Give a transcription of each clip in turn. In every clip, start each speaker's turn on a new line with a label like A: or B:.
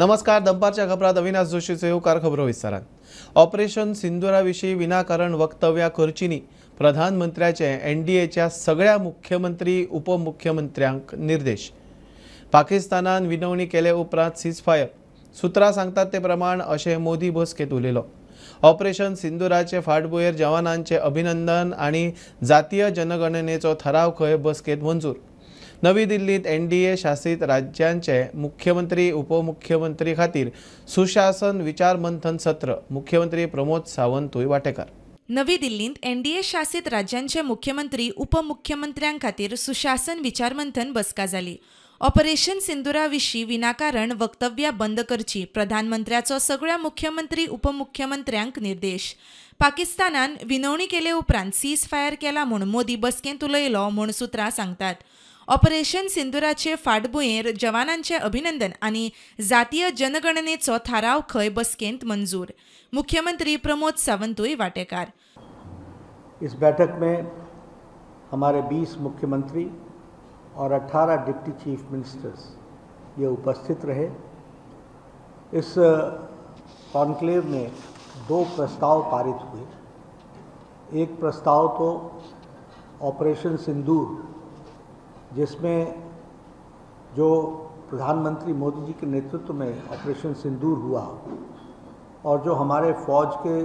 A: नमस्कार. दंपारच्या खबरात अविनाश जोशीचे होकार खबरो विस्तारान. ऑपरेशन सिंदुराविषयी विनाकारण वक्तव्या करचीनी प्रधानमंत्र्याचे एनडीएच्या सगळ्या मुख्यमंत्री उपमुख्यमंत्र्यांक निर्देश. पाकिस्तानान विनवणी केले उपरांत सीजफायर सुत्रां सांगतात ते प्रमाण अशें मोदी बसकेत उलयलो. ऑपरेशन सिंदुराचे फाटभुंयेर जवानांचे अभिनंदन आनी जातीय जनगणनेचो ठराव खंय बसकेत मंजूर. नवी दिल्लीत एनडीए शासित राज्यांचे मुख्यमंत्री उपमुख्यमंत्री खातीर सुशासन विचार मंथन सत्र. मुख्यमंत्री प्रमोद सावंतूय वांटेकार.
B: नवी दिल्लीत एनडीए शासित राज्यांचे मुख्यमंत्री उपमुख्यमंत्र्यां खातीर सुशासन विचार मंथन बसका जाली. ऑपरेशन सिंदुरा विशीं विनाकारण वक्तव्यां बंद करची प्रधानमंत्र्याचो सगळ्या मुख्यमंत्री उपमुख्यमंत्र्यांक निर्देश. पाकिस्तानान विनवणी केले उपरांत सीज फायर केला म्हूण मोदी बसकेंत उलयलो म्हूण सुत्रां सांगतात. ऑपरेशन सिंदुराचे फाटभुंयेर जवानांचे अभिनंदन आनी जातीय जनगणनेचो थाराव खंय बसकेंत मंजूर. मुख्यमंत्री प्रमोद सावंतूय वांटेकार.
C: इस बैठक में हमारे 20 मुख्यमंत्री और 18 डिप्टी चीफ मिनिस्टर्स ये उपस्थित रहे. इस कॉन्क्लेव में 2 प्रस्ताव पारित हुए. एक प्रस्ताव तो ऑपरेशन सिंदूर, जिसमें जो प्रधानमंत्री मोदी जी के नेतृत्व में ऑपरेशन सिंदूर हुआ और जो हमारे फौज के,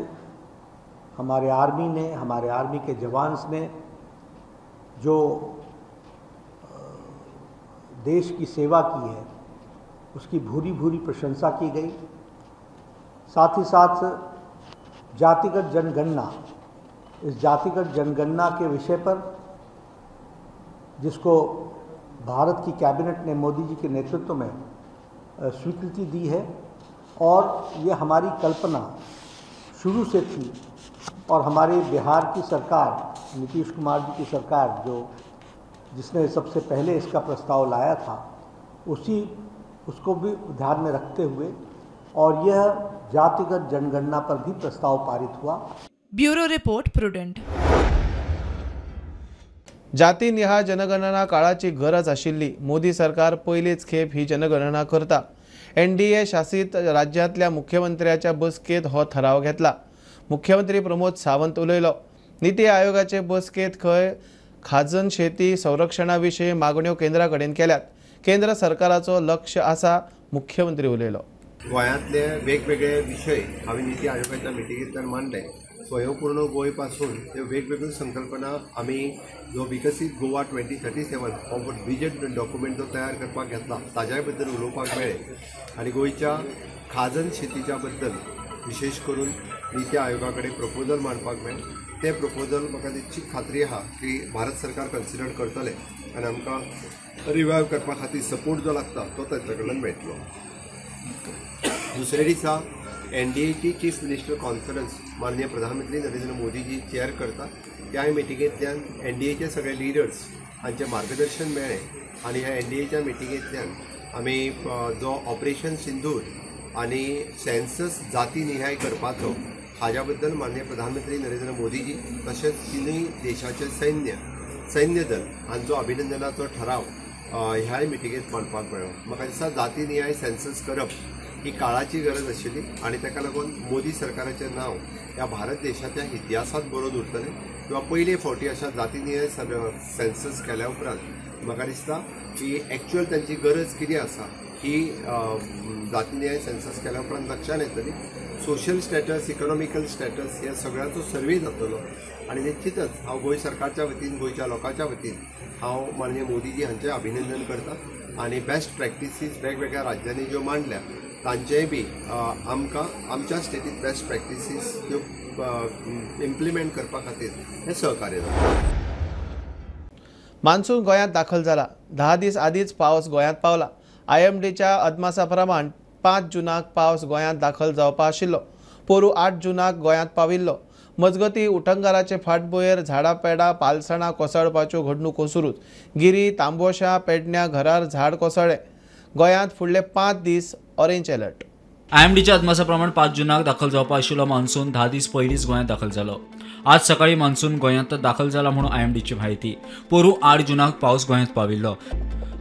C: हमारे आर्मी के जवान्स ने जो देश की सेवा की है उसकी भूरी भूरी प्रशंसा की गई. साथ ही साथ जातिगत जनगणना, इस जातिगत जनगणना के विषय पर जिसको भारत की कैबिनेट ने मोदी जी के नेतृत्व में स्वीकृति दी है और ये हमारी कल्पना शुरू से थी और हमारे बिहार की सरकार, नीतीश कुमार जी की सरकार जिसने सबसे पहले इसका प्रस्ताव लाया था, उसको भी ध्यान में रखते हुए और यह जातिगत जनगणना पर भी प्रस्ताव पारित हुआ.
B: Bureau report prudent.
A: जातीनिहाय जनगणना काळाची गरज आशिल्ली. मोदी सरकार पयलीच खेप ही जनगणना करता. एनडीए शासित राज्यांतल्या मुख्यमंत्र्याच्या बसकेत हो ठराव घेतला. मुख्यमंत्री प्रमोद सावंत उलयलो. नीती आयोगाचे बसकेत खंय खाजन शेती संरक्षणाविशीं मागण्यो केंद्रा कडेन केल्यात. केंद्र सरकाराचो लक्ष आसा. मुख्यमंत्री उलयलो.
D: गोंयांतले वेगवेगळे विशय हांवें नीती आयोगाच्या मिटिंगेंतल्यान मांडले. स्वयंपूर्ण गोंय पासून त्यो वेगवेगळ्यो संकल्पना आमी जो विकसीत गोवा 2037 हो विजन डॉक्युमेंट जो तयार करपाक घेतला ताज्या बद्दल उलोवपाक मेळ्ळें. आनी गोंयच्या खाजन शेतीच्या बद्दल विशेश करून नीती आयोगा कडेन प्रपोजल मांडपाक मेळ्ळें. ते प्रपोजल म्हाका निश्चित खात्री आहा की भारत सरकार कन्सिडर करतले आनी आमकां रिवायव करपा खातीर सपोर्ट जो लागता तो तांचे कडल्यान मेळटलो. दुसरे दिसा एनडीएची चीफ मिनिस्टर कॉन्फरन्स माननीय प्रधानमंत्री नरेंद्र मोदी जी चेअर करता. त्या मिटिंगेंतल्यान एनडीएचे सगळे लिडर्स हांचे मार्गदर्शन मेळ्ळें आनी ह्या एनडीएच्या मिटिंगेंतल्यान आमी जो ऑपरेशन सिंदूर आनी सेन्सस जाती निहाय करपाचो हाज्या बद्दल माननीय प्रधानमंत्री नरेंद्र मोदीजी तशेंच तिनूय देशाचे सैन्य दल हांचो अभिनंदनाचो ठराव ह्या मिटिंगेंत मांडपाक मेळ्ळो. म्हाका दिसता जाती निहाय सेन्सस करप ही काळाची गरज आशिल्ली आनी ताका लागून मोदी सरकाराचें नांव ह्या भारत देशाच्या इतिहासांत बरोवन उरतलें. किंवा पयले फावटी अशा जातीनिहाय सेन्सस केल्या उपरांत म्हाका दिसता की एक्चुअल तांची गरज कितें आसा ही जातीनिहाय सेन्सस केल्या उपरांत लक्षांत येतली. सोशल स्टेटस, इकॉनॉमिकल स्टेटस ह्या सगळ्याचो सर्वे जातलो आनी निश्चितच हांव गोंय सरकारच्या वतीन, गोंयच्या लोकांच्या वतीन हांव माननीय मोदीजी हांचें अभिनंदन करता. आनी बेस्ट प्रॅक्टिसीस वेगवेगळ्या राज्यांनी ज्यो मांडल्या तांचेय बी आमकां आमच्या स्टेटींत बेस्ट प्रॅक्टिसीस त्यो इम्प्लिमेंट करपा खातीर हें सहकार्य जाता.
A: मान्सून गोंयांत दाखल जाला. 10 दीस आदींच पावस गोंयांत पावला. आयएमडीच्या अदमासा प्रमाण 5 जूनाक पावस गोंयांत दाखल जावपा आशिल्लो. पोरू 8 जूनाक गोंयांत पाविल्लो. मजगतीं उटंगाराचे फाटभुंयेर झाडां पेडां पालसणां कोसळपाच्यो घडणुको सुरूच. गिरी, तांबोशा, पेडण्यां घरार झाड कोसळ्ळें. गोंयांत फुडले 5 दीस ऑरेंज अलर्ट.
E: आयएमडीच्या अदमासा प्रमाण 5 जूनाक दाखल जावपा आशिल्लो मान्सून 10 दीस पयलींच गोंयांत दाखल जालो. आज सकाळी मान्सून गोंयांत दाखल जाला म्हणून आयएमडीची म्हायती. पोरू 8 जूनाक पावस गोंयांत पाविल्लो.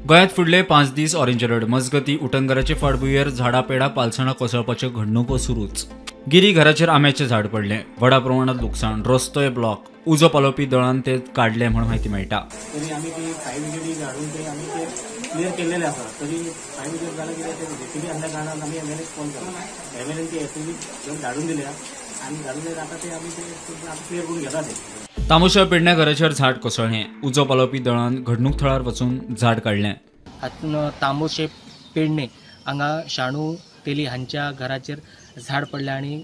E: गोंयांत फुडले 5 दीस ऑरेंज अलर्ट. मजगतीं उटंगराचे फाटभुंयेर झाडां पेडां पालसणां कोसळपाच्यो घडणुको सुरूच. गिरी घराचेर आंब्याचें झाड पडलें. व्हडा प्रमाणांत लुकसाण. रस्तोय ब्लॉक. उजो पालोवपी दळान ते काडले म्हण म्हायती मेळटा.
F: तरी आम्ही ते फायर ब्रिगेडी हाडून ते आम्ही ते क्लियर केलेले आसा. तरी फायर ब्रिगेड जाल्यार कितें ते जेसीबी आसल्या कारणान आमी एमएलए फोन केला. एमएलएन ती एसयूवी धाडून दिल्या आनी धाडून दिल्यार आतां ते आमी ते आतां क्लियर करून घेता ते.
E: तामुशा पेडण्या घराचेर झाड कोसळ्ळें. उजो पालोवपी दळान घडणूक थळार वचून झाड काडलें.
F: हातून तामोशे पेडणे हांगा शाणू तेली हांच्या घराचेर झाड पडलें आनी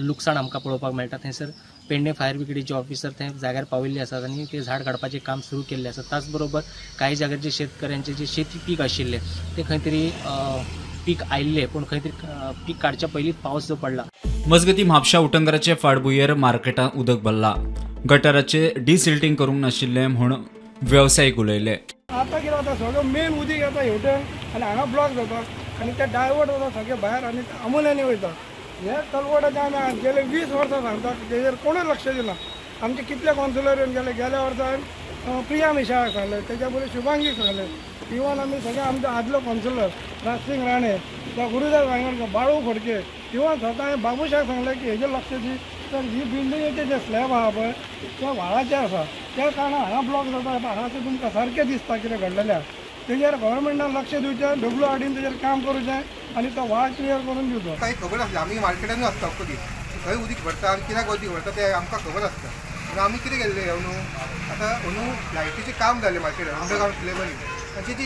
F: लुकसाण आमकां पळोवपाक मेळटा. थंयसर पेडणे फायर ब्रिगेडीचे ऑफिसर थंय जाग्यार पाविल्ले आसात आनी ते झाड काडपाचें काम सुरू केल्लें आसा. त्याच बरोबर कांय जाग्यार शेतकऱ्यांचे जे शेती पीक आशिल्ले ते खंय तरी पीक आयिल्ले पूण खंय तरी पीक काडच्या पयलींच पावस जो पडला.
E: मजगतीं म्हापशा उटंगराचे फाटभुंयेर मार्केटांत उदक भरलां. गटाराचे डिसिल्टिंग करूंक नाशिल्लें म्हूण वेवसायीक उलयले.
G: आतां कितें जाता सगळो मेन उदीक येता हेवटेन आनी हांगा ब्लॉक जाता आनी ते डायवर्ट जाता सगळे भायर आनी आमोल्यानी वयता. हे कलवटाचे आमी गेले 20 वर्सां सांगता तेजेर कोणूच लक्ष दिना. आमचे कितले कावन्सिलर येवन गेले. गेल्या वर्सान प्रिया मिशाक सांगले, तेच्या पयलीं शुभांगीक सांगले. इवन आमी सगळे आमचे आदलो कावन्सिलर राजसिंग राणे, त्या गुरुदास वांगडकर, बाळू फडके, इवन स्वता हांवें बाबूशाक सांगलें की हेजेर लक्ष दी. तर ही बिल्डिंगेचे जे स्लॅब आहा पळय ते व्हाळाचे आसा. त्या कारणान हांगा ब्लॉक जाता. हांगासर तुमकां सारकें दिसता कितें घडलेलें आहा. तेजेर गव्हर्मेंटान लक्ष दिवचें, WRDन तेजेर काम करूचें आनी तो व्हाळ क्लियर करून दिवचो.
H: काही खबर आसली आमी मार्केटानूच आसता कधी खंय उदीक भरता आनी कित्याक उदीक भरता ते आमकां खबर आसता. म्हणून आमी कितें केल्लें अंदू आतां अंदू लायटीचें काम जालें मार्केटान अंडरग्रावंड लेवलीन. ताची जी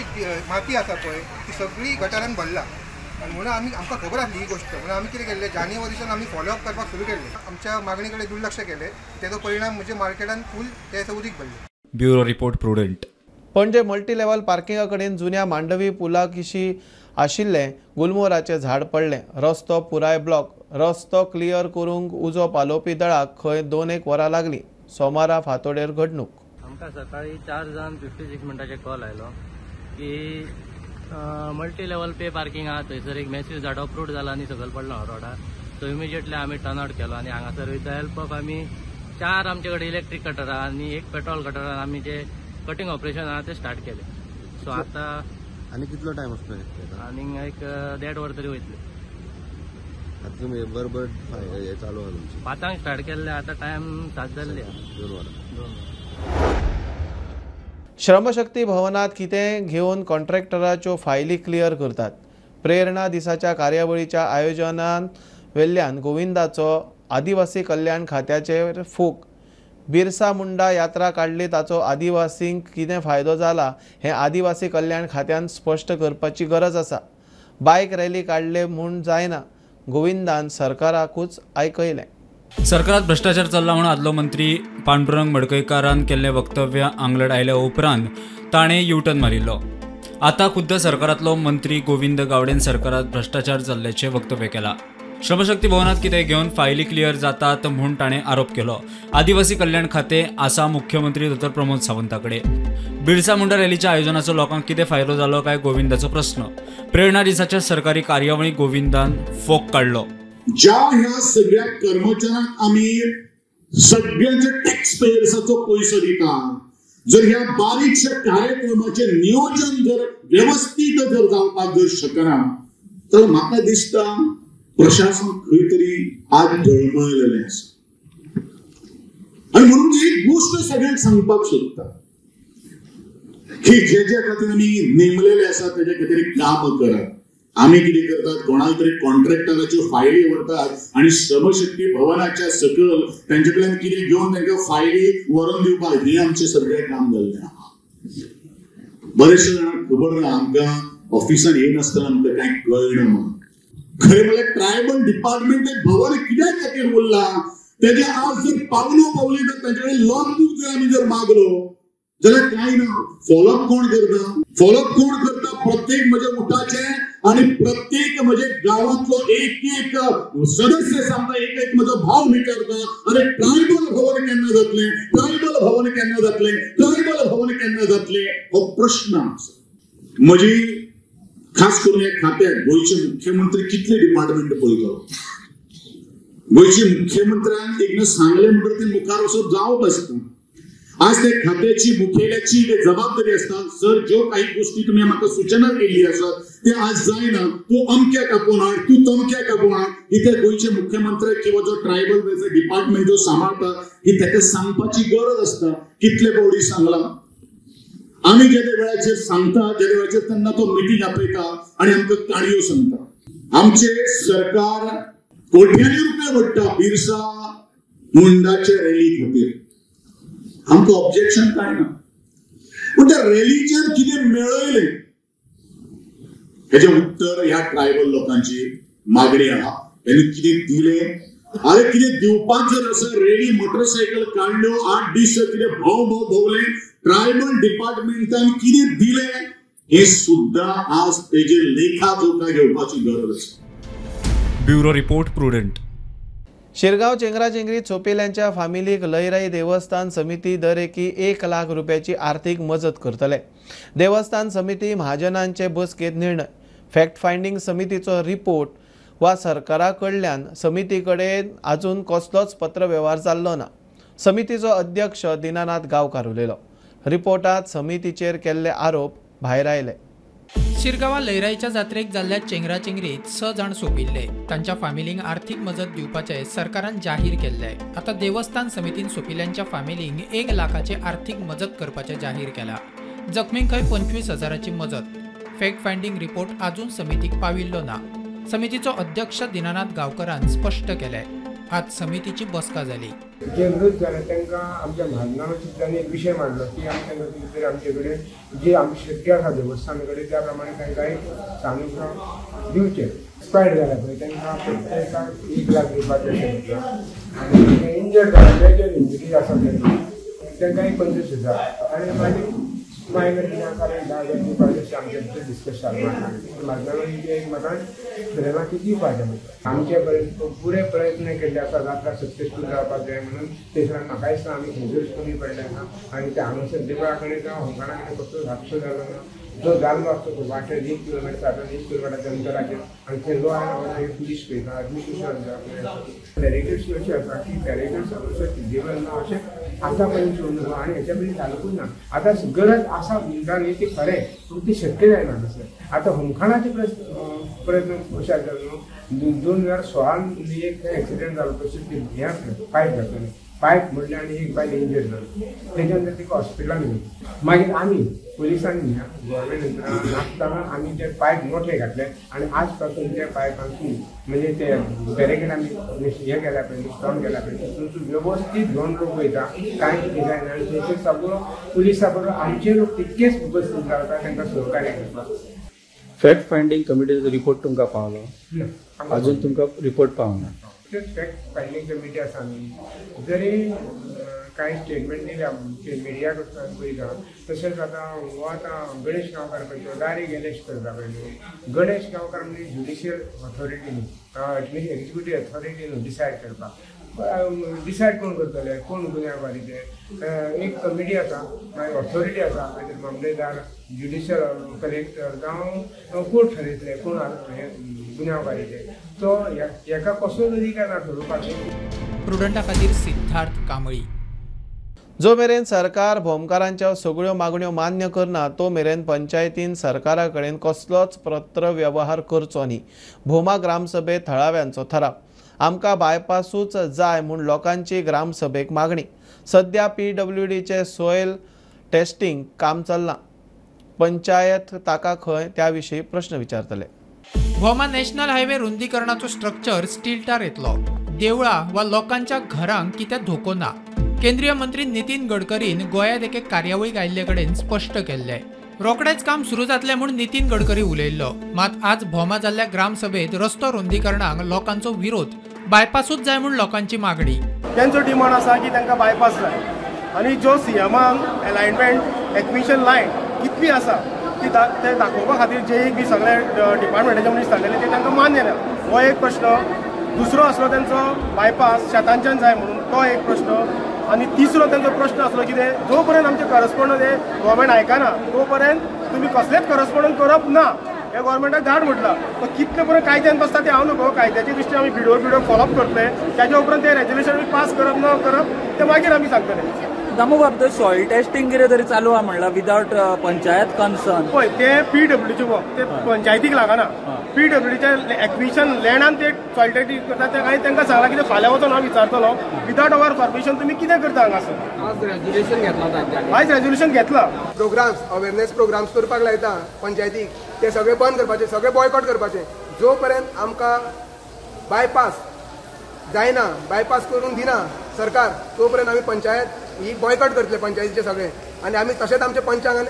H: माती आसा पळय ती सगळी गटारान भरला आनी म्हणून आमकां खबर आसली ही गोश्ट. म्हणून आमी कितें केल्लें जानेवारीच्यान आमी फॉलोअप करपाक सुरू केल्लें. आमच्या मागणी कडेन दुर्लक्ष केलें. तेजो परिणाम म्हणजे मार्केटान फूल ते उदीक भरलें.
E: Bureau report Prudent.
A: Panaji multi level पार्किंगा कडेन जुन्या मांडवी पुला किशी आशिल्लें गुलमोहराचें झाड पडलें. रस्तो पुराय ब्लॉक. रस्तो क्लियर करूंक उजो पालोवपी दळाक खंय 2-1 वरां लागलीं. सोमारा फांतोडेर घडणूक.
F: आमकां सकाळी 4:56 मिनटाचेर कॉल आयलो की मल्टी लेवल पे पार्किंग आहा थंयसर एक मॅसिव झाड अप्रूट जाला आनी सकयल पडलो रोडार. सो इमिजिएटली आमी टर्न आउट केलो आनी हांगासर विथ द हेल्प ऑफ आमी 4 आमचे कडेन इलेक्ट्रीक कटर आहा आनी 1 पेट्रोल कटरान आमी जे कटिंग ऑपरेशन आहा ते स्टार्ट केले. सो आतां
I: आनी कितलो टायम आसतलो
F: आनीक एक 1.5 वर तरी वयतले.
I: आतां तुमी बरोबर हे चालू आहा तुमचें
F: 5 स्टार्ट केल्ले. आतां टायम 7 जाल्ले
I: 2 वरां.
A: श्रमशक्ती भवनात कितें घेवन कॉन्ट्रॅक्टराच्यो फायली क्लियर करतात. प्रेरणा दिसाच्या कार्यावळीच्या आयोजनान वेल्ल्यान गोविंदाचो आदिवासी कल्याण खात्याचेर फोग. बिरसा मुंडा यात्रा काडली ताचो आदिवासींक कितें फायदो जाला हें आदिवासी कल्याण खात्यान स्पश्ट करपाची गरज आसा. बायक रॅली काडले म्हूण जायना. गोविंदान सरकाराकूच आयकयलें.
E: सरकारात भ्रष्टाचार चल्ला म्हणून आदलो मंत्री पांडुरंग मडकयकारान केल्लें वक्तव्य आंगलड आयल्या उपरांत ताणें युटर्न मारिल्लो. आतां खुद्द सरकारांतलो मंत्री गोविंद गावडेन सरकारात भ्रष्टाचार चल्ल्याचें वक्तव्य केलां. श्रमशक्ती भवनात कितें घेवन फायली क्लियर जातात म्हूण ताणें आरोप केलो. आदिवासी कल्याण खातें आसा मुख्यमंत्री डॉ प्रमोद सावंता कडेन. बिरसा मुंडा रॅलीच्या आयोजनाचो लोकांक कितें फायदो जालो काय गोविंदाचो प्रस्न. प्रेरणा दिसाच्या सरकारी कार्यावळीक गोविंदान फोग काडलो.
J: ज्या ह्या सगळ्या कर्मचाऱ्यांक आमी सगळ्यांच्या टॅक्स पेयर्साचो पयसो दिता, जर ह्या बारीकशा कार्यक्रमाचे नियोजन जर व्यवस्थित जर जावपाक जर शकना तर म्हाका दिसता प्रशासन खंय तरी आज ढळमळलेलें आसा. आनी म्हणून एक गोष्ट सगळ्यांक सांगपाक सोदता की जे खातीर आमी नेमलेले आसा तेजे खातीर काम करप. आमी कितें करतात कोणाक तरी कॉन्ट्रॅक्टराच्यो फायली व्हरतात आनी श्रमशक्ती भवनाच्या सकयल तांचे कडल्यान कितें घेवन तांकां फायली व्हरून दिवपाक हें आमचें सगळें काम जाल्लें आहा. बरेचशे जाणांक खबर ना आमकां ऑफिसान येयनासतना आमकां कांय कळना म्हणून. खरें म्हळ्यार ट्रायबल डिपार्टमेंट भवन कित्याक खातीर उरलां तेजे आज जर पावली जर तांचे कडेन लॉगबूक जर आमी जर मागलो जाल्यार कांय ना. फॉलोअप कोण करता? फॉलोअप कोण करता? प्रत्येक म्हज्या उठाचे आणि प्रत्येक म्हणजे गावातलो एक सदस्य सांगता, एक म्हजो भाव विचारता अरे ट्रायबल भवन केन्ना जातले, ट्रायबल भवन केन्ना जातले, ट्रायबल भवन केन्ना जातले हो प्रश्न आसा. म्हजी खास करून ह्या खात्याक गोंयचे मुख्यमंत्री कितले डिपार्टमेंट पळयलो. गोंयचे मुख्यमंत्र्यान एकदां सांगलें म्हणटकीर ते मुखार वचप जावप आसता. आज त्या खात्याची मुखेल्याची जबाबदारी असता सर ज्यो काही गोष्टी तुम्ही म्हाका सूचना केली असतात ते आज जायना तू अमक्या कापून हाड तू तमक्या कापून हाड इथे गोयचे मुख्यमंत्री किंवा जो ट्रायबल वेलफेअर डिपार्टमेंट जो सांभाळता की त्याका सांगपाची गरज असता कितले बॉडी सांगला आम्ही जेदे वेळाचेर सांगता जेदे वेळाचेर त्यांना तो मिटींग आपयता आणि आमकां काणयो सांगता आमचे सरकार कोट्यांनी रुपये वडटा बिरसा मुंडाचे रॅली खातीर आमकां ऑब्जेक्शन काय ना पण त्या रॅलीचेर कितें मेळयलें हेजे उत्तर ह्या ट्रायबल लोकांची मागणी आहा त्यांनी कितें दिलें अरे कितें दिवपाक जर असं रॅली मोटरसायकल काढल्यो 8 दीस कितें भोवले ट्रायबल डिपार्टमेंटान कितें दिलें हे सुद्धा आज तेजे लेखा जोखा घेवपाची गरज आसा
E: ब्युरो रिपोर्ट प्रुडंट
A: शिरगाव चेंगराचेंगरी चोपेल्यांच्या फामिलीक लयराई देवस्थान समिती दरेकी 1 लाख रुपयाची आर्थिक मजत करतले देवस्थान समिती महाजनांचे बसकेत निर्णय फॅक्ट फायंडिंग समितीचो रिपोर्ट वा सरकारा कडल्यान समिती कडेन अजून कसलोच पत्र व्यवहार जाल्लो ना समितीचो अध्यक्ष दिनानाथ गांवकार उलयलो रिपोर्टात समितीचेर केल्ले आरोप भायर आयले
K: शिरगांवा लयराईच्या जात्रेक जाल्ल्या चेंगराचेंगरीत 6 जाण सोंपिल्ले तांच्या फामिलींक आर्थीक मजत दिवपाचे सरकारान जाहीर केल्ले आता देवस्थान समितीन सोंपिल्ल्यांच्या फामिलींक 1 लाखाची आर्थीक मजत करपाचे जाहीर केला जखमींक 25,000ची मजत फॅक्ट फायंडिंग रिपोर्ट अजून समितीक पाविल्लो ना समितीचो अध्यक्ष दिनानाथ गांवकरान स्पष्ट केले आज समितीची बसका जाली
G: जे मृत झाले त्यांना आमच्या महाजनांनी एक विषय मांडलो की आमच्याकडे जे आमचे शेतकी आसा देवस्थानाकडे त्याप्रमाणे त्यांना एक सानुग्रह दिवचे एक्सपायर्ड झाला पळय त्यांना प्रत्येकाक 1 लाख दिवपाचे आणि इंजर्ड झाले इंजरी आसा त्यांना एक 25,000 आणि मागीर मायनर विनाकारण 10,000 दिवपाचे आमचे डिस्कस चालू महाजनांनी एक मतान प्रेमा किती दिवपाचे आमचे पुरे प्रयत्न केले आसा जात्रा सक्सेसफूल जावपाक जाय म्हणून तेसरान म्हाका दिसता आमी खंयच कमी पडले ना आनी ते हांगासर देवळा कडेन जावं होमकाणा कडेन कसलोच हादसो जालो ना जो जाल्लो आसता तो वाटेर 1 किलोमीटर सारको 1 किलोमीटरच्या अंतराचेर आनी ते लो आनी पुलीस पळयता एडमिनिस्ट्रेशन बॅरिकेड्स अशें आसा की बॅरिकेड्स अशें देवळान ना अशें आतां पर्यंत सोडून आनी हेच्या पयलीं जालोकूच ना आतां गरज आसा म्हणटा न्ही ती खरें पूण ती शक्य जायना तसलें आतां होमखाणाचे प्रयत्न अशें जालो न्हू 2016 एक एक्सिडेंट जालो तशें ते हें आसलें पायप घातलें पायप म्हणलें आनी एक बायल इंजर्ड जाली तेच्या नंतर तिका हॉस्पिटलान व्हेली मागीर आमी पुलिसांनी गव्हर्मेंट नासतना आमी ते पायप मोठे घातले आनी आज पासून त्या पायपांसून म्हणजे ते बॅरिकेड आमी हे केल्या पळय स्ट्रॉंग केल्या पळय तितून व्यवस्थीत घेवन लोक वयता कांय कितें जायना आनी तेचेर सगळो पुलिसा बरोबर आमचे लोक तितकेच उपस्थित रावता तांकां सहकार्य करपाक
L: फॅक्ट फायंडिंग कमिटीचो रिपोर्ट तुमकां पावलो अजून तुमकां रिपोर्ट पावना
G: फॅक्ट फायंडिंग कमिटी आसा न्ही जरी कांय स्टेटमेंट दिल्या मिडिया कडच्यान पळयता तशेंच आतां हो आतां गणेश गांवकार पळय डायरेक्ट एलेक्ट करता पळय न्हू गणेश गांवकार म्हणजे ज्युडिशियल ऑथॉरिटी न्ही एक्झिक्युटीव ऑथॉरिटी न्हू डिसायड करपाक डिसायड कोण करतले कोण गुन्यांवकारी ते एक कमिटी आसा मागीर ऑथॉरिटी आसा मागीर मामलेदार ज्युडिशियल कलेक्टर जावं कोर्ट ठरयतले कोण गुन्यांवकारी ते तो हेका कसलोच अधिकार ना ठरोवपाक
K: प्रुडंटा खातीर सिद्धार्थ कांबळी
A: जो मेरेन सरकार भोमकारांच्या सगळ्यो मागण्यो मान्य करना तो मेरेन पंचायतीन सरकारा कडेन कसलोच पत्र व्यवहार करचो न्ही भोमा ग्रामसभेत थळाव्यांचो थाराव आमकां बायपासूच जाय म्हूण लोकांची ग्रामसभेक मागणी सध्या PWDचे सॉयल टेस्टिंग काम चल्लां पंचायत ताका खंय त्या विशीं प्रश्न विचारतले
K: भोमा नॅशनल हायवे रुंदीकरणाचो स्ट्रक्चर स्टील टार येतलो देवळां वा लोकांच्या घरांक कित्याक धोको ना केंद्रीय मंत्री नितीन गडकरीन गोंयांत एके कार्यावळीक आयिल्ले कडेन स्पश्ट केल्लें रोखडेंच काम सुरू जातलें म्हूण नितीन गडकरी उलयल्लो मात आज भोमा जाल्ल्या ग्रामसभेत रस्तो रुंदीकरणाक लोकांचो विरोध बायपासूच जाय म्हूण लोकांची मागणी
G: त्यांचो डिमांड आसा की तांकां बायपास जाय आनी जो सीएमान अलायनमेंट एक्विशन लायन कितली आसा ती ते दाखोवपा खातीर जे बी सगळे डिपार्टमेंटाचे मनीस सांगलेले ते तांकां मान्य ना हो एक प्रश्न दुसरो आसलो त्यांचो बायपास शेतांच्यान जाय म्हणून तो एक प्रश्न आनी तिसरो तांचो प्रश्न आसलो कितें जो पर्यंत आमचे करस्पॉन्डंट हे गव्हर्मेंट आयकना तो पर्यंत तुमी कसलेच करस्पॉन्डंट करप ना हे गव्हर्मेंटाक धाड म्हटलां तो कितले पर्यंत कायद्यान बसता ते हांव नको कायद्याचे दृश्टी आमी भिडिओ फॉलोअप करतले त्याच्या उपरांत ते रेजोल्युशन पास करप न करप ते मागीर आमी सांगतले
L: दामू बाब सॉइल टेस्टिंग कितें तरी चालू आहा म्हणला विदाउट पंचायत कन्सर्न.
G: पळय ते PWCचे वर्क ते पंचायतीक लागना. PWCच्या एक्विशन लँडान ते सॉइल टेस्टिंग करता ते हांवें तांकां सांगलां की फाल्यां वचून हांव विचारतलो विदाउट अवर परमिशन तुमी कितें करता हांगासर.
L: आज रेजोल्युशन घेतला.
G: आयज रेजोल्युशन घेतला.
H: प्रोग्राम्स अवेरनेस प्रोग्राम्स करपाक लायता पंचायतीक ते सगळे बंद करपाचे, सगळे बॉयकॉट करपाचे. जो पर्यंत आमकां बायपास जायना, बायपास करून दिना सरकार, तो पर्यंत आमी पंचायत ही बॉयकॉट करतले पंचायतीचे सगळे. आणि आमी तशेंच आमच्या पंचांक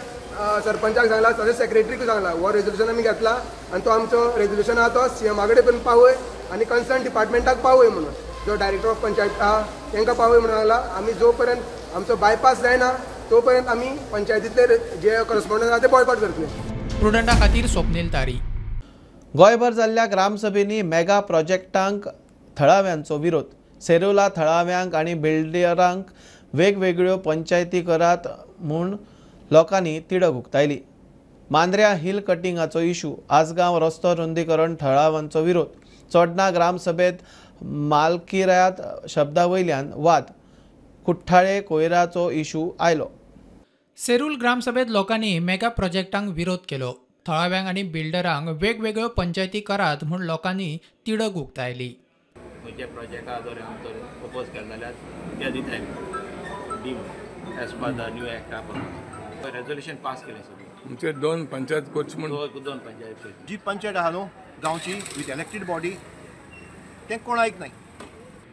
H: सरपंचाक सांगला, तशेंच सेक्रेटरीक सांगला. हो रेजोल्युशन आमी घेतला आनी तो आमचो रेजोल्युशन आहा तो CMA कडेन पण पावय आनी कन्सर्न डिपार्टमेंटाक पावय म्हणून, जो डायरेक्टर ऑफ पंचायत आहा तांकां पावय म्हणून सांगला. आमी जो पर्यंत आमचो बायपास जायना तो पर्यंत आमी पंचायतीतले जे करस्पॉन्डंट आहा ते बॉयकॉट करतले.
K: प्रुडंटा खातीर स्वप्नील तारी.
A: गोंयभर जाल्ल्या ग्रामसभेनी मेगा प्रोजेक्टांक थळाव्यांचो विरोध. सेरोला थळाव्यांक आनी बिल्डरांक वेगवेगळ्यो पंचायती करात म्हूण लोकांनी तिडक उक्तायली. मांद्र्या हिल कटिंगाचो इशू, आसगांव रस्तो रुंदीकरण थळावांचो विरोध. चोडणा ग्रामसभेत मालकीरात शब्दावयल्यान वाद. कुठ्ठाळे कोयराचो इशू आयलो.
K: सेरूल ग्रामसभेत लोकांनी मेगा प्रोजेक्टांक विरोध केलो. थळाव्यांक आनी बिल्डरांक वेगवेगळ्यो पंचायती करात म्हूण लोकांनी तिडक उक्तायली.
M: खंयचे प्रोजेक्टा जर आमचो प्रपोज केले जाल्यार ते दिताय deem as per the new एक्टा प्रमाणे रेजोल्युशन पास केलें सगळें.
N: म्हणजे 2 पंचायत करची म्हूण
M: 2 पंचायत
O: जी पंचायत आहा न्हू गांवची विथ इलेक्टेड बॉडी ते कोण आयकनाय.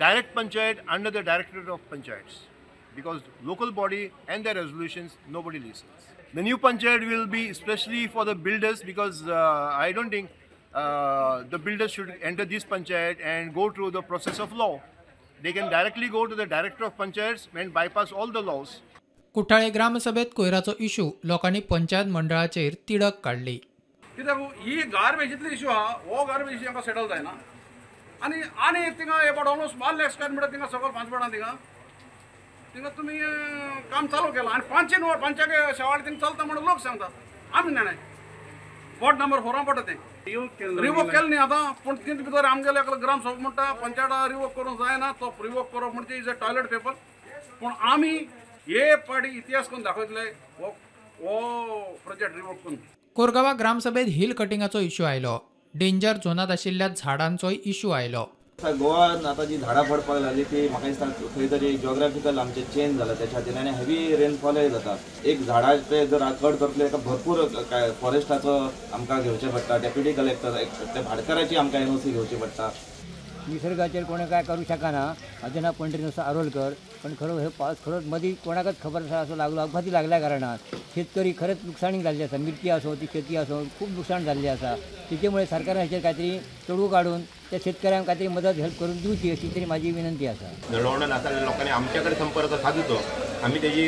O: Direct panchayat under the directorate of panchayats because local body and their resolutions nobody listens. The new panchayat will be especially for the builders because I don't think the builders should enter this panchayat and go through the process of law. They can directly go to the director of panchayats and bypass all the laws.
K: कुठ्ठाळे ग्रामसभेत कोयराचो issue लोकांनी पंचायत मंडळाचेर तिडक काढली.
P: कित्याक ही गार्बेजीतलो issue आहा हो garbage issue हांगा settle जायना आनी थिंगा about almost 1 lakh square metre थिंगा सकयल 5 पेडां थिंगा तुमी काम चालू केलां आनी 5 पंचायत शेवाळी थिंगा चलता म्हणून लोक सांगता आमी नाय वॉर्ड नंबर 4 पडटा तें रिवोक केलें न्ही आतां पूण तितून भितर आमगेले ग्रामसभा म्हणटा पंचायता रिवोक करूंक जायना तो रिवोक करप म्हणजे इज अ टॉयलेट पेपर. पूण आमी हे पाटी इतिहास करून दाखयतले हो प्रोजेक्ट रिवोक करून.
K: कोरगांवा ग्रामसभेत हिल कटिंगाचो इशू आयलो. डेंजर झोनात आशिल्ल्या झाडांचो इशू आयलो.
Q: गोवान आता जी झाडां पडपाक लागली ती म्हाका दिसता खंय तरी जिओग्राफिकल आमचे चेंज जाला त्याच्या खातीर आनी हेवी रेनफॉलय जाता. एक झाडाचे जर कट करतले ताका भरपूर फॉरेस्टाचो आमकां घेवचें पडटा. डेप्युटी कलेक्टर त्या भाटकाराची आमकां NOC घेवची पडटा.
R: निसर्गाचेर कोणी काय करू शकना. हाजें नांव पंढरीनाथ आरोलकर. पण खरो हे पावस खरोच मदीं कोणाकच खबर आसा असो लागलो अपघाती लागल्या कारणान शेतकरी खरेंच लुकसाणीक जाल्ले आसा. मिरची आसो ती शेती आसो खूब लुकसाण जाल्लें आसा. त्याच्यामुळे सरकारान हेचेर काहीतरी तोडगो काडून त्या शेतकऱ्यांक काहीतरी मदत हेल्प करून दिवची अशी तरी माझी विनंती आसा.
O: दळवण आसा लोकांनी आमच्या कडेन संपर्क सादुचो. आमी तेजी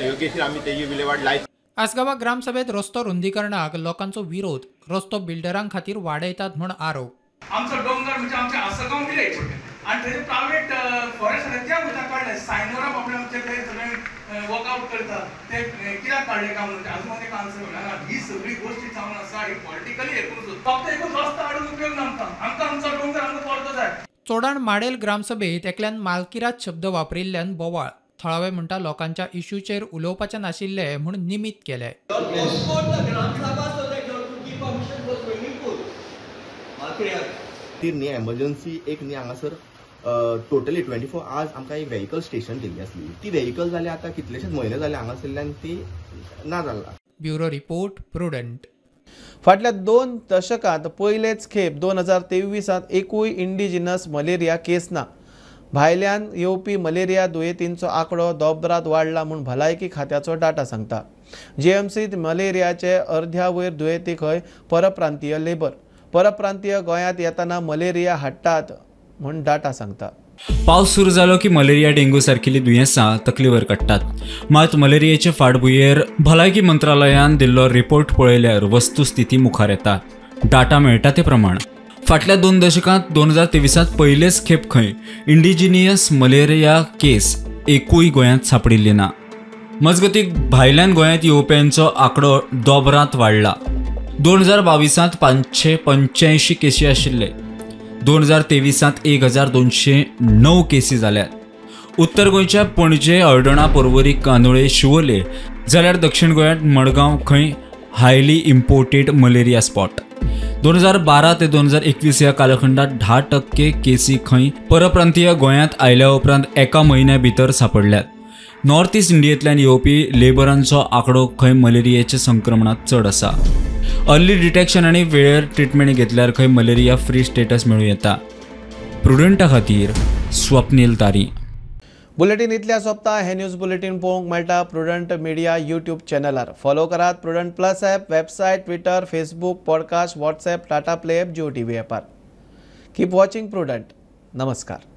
O: योग्यशीर आमी तेजी विलेवाट लायत.
K: आसगांवा ग्रामसभेत रस्तो रुंदीकरणाक लोकांचो विरोध. रस्तो बिल्डरांक खातीर वाडयतात म्हूण आरोप.
P: आमचो डोंगर म्हणजे आमचे आसगांव कितें पडटा आनी थंय प्रायवेट फॉरेस्ट त्या उदक काडले सायनोरा बाबडे आमचे थंय सगळे वर्कआउट करता ते कित्याक काडले काय म्हणजे अजून ताका आन्सर मेळना. ही सगळी गोश्टी जावन आसा ही पॉलिटिकली हे करून फक्त एकूच रस्तो हाडून उपयोग ना आमकां आमचो डोंगर आमकां परतो जाय.
K: चोडाण माडेल ग्रामसभेत एकल्यान मालकीरात शब्द वापरिल्ल्यान बोवाळ. थळावे म्हणटा लोकांच्या इशूचेर उलोवपाचें नाशिल्लें म्हूण निमीत केलें.
I: न्ही एमर्जन्सी एक न्ही हांगासर टोटली 24 आवर्स आमकां एक व्हेहिकल स्टेशन दिल्ली आसली. ती व्हेहिकल जाले आतां कितलेशेच म्हयने जाले हांगासरल्यान ती ना जाल्ला.
K: Bureau report prudent.
A: फाटल्या 2 दशकांत पयलेच खेप 2023 एकूय इंडिजिनस मलेरिया केस ना. भायल्यान येवपी मलेरिया दुयेंतींचो आंकडो दोबरात वाडला म्हूण भलायकी खात्याचो डाटा सांगता. GMCत मलेरियाचे अर्ध्या वयर दुयेंती खंय परप्रांतीय लेबर. परप्रांतीय गोंयांत येताना मलेरिया हाडटात म्हूण डाटा सांगता.
E: पावस सुरू जालो की मलेरिया डेंग्यू सारकिल्ली दुयेंसां तकलीवर काडटात. मात मलेरियाचे फाटभुंयेर भलायकी मंत्रालयान दिल्लो रिपोर्ट पळयल्यार वस्तुस्थिती मुखार येता. डाटा मेळटा ते प्रमाण फाटल्या 2 दशकांत 2023 पयलेच खेप खंय इंडिजिनियस मलेरिया केस एकूय गोंयांत सापडिल्ली ना. मजगतीक भायल्यान गोंयांत येवप्यांचो आंकडो दोबरात वाडला. 2022 585 केसी आशिल्ले. 2023 1209 केसी जाल्यात. उत्तर गोंयच्या पणजे हळदणा पर्वरी कांदोळे शिवोले जाल्यार दक्षिण गोंयांत मडगांव खंय हायली इम्पोर्टेड मलेरिया स्पॉट 2012 ते 2021 ह्या कालखंडात 10% केसी खंय परप्रांतीय गोंयांत आयल्या उपरांत एका म्हयन्या भितर सापडल्यात। नॉर्थ ईस्ट इंडियेंतल्यान येवपी लेबरांचो आंकडो खंय मलेरियेच्या संक्रमणात चड आसा। अर्ली डिटेक्शन आनी वेळेर ट्रिटमेंट घेतल्यार खंय मलेरिया फ्री स्टेटस मेळूं येता। प्रुडंटा खातीर स्वप्नील तारी।
A: बुलेटिन इतल्या सोंपता। हे न्यूज बुलेटिन पळोवंक मेळटा प्रुडंट मिडिया यूट्यूब चॅनलार। फॉलो करात Prudent plus app, website, Twitter, Facebook, podcast, WhatsApp, Tata Play app, Jio TV ॲपार। Keep watching Prudent. नमस्कार।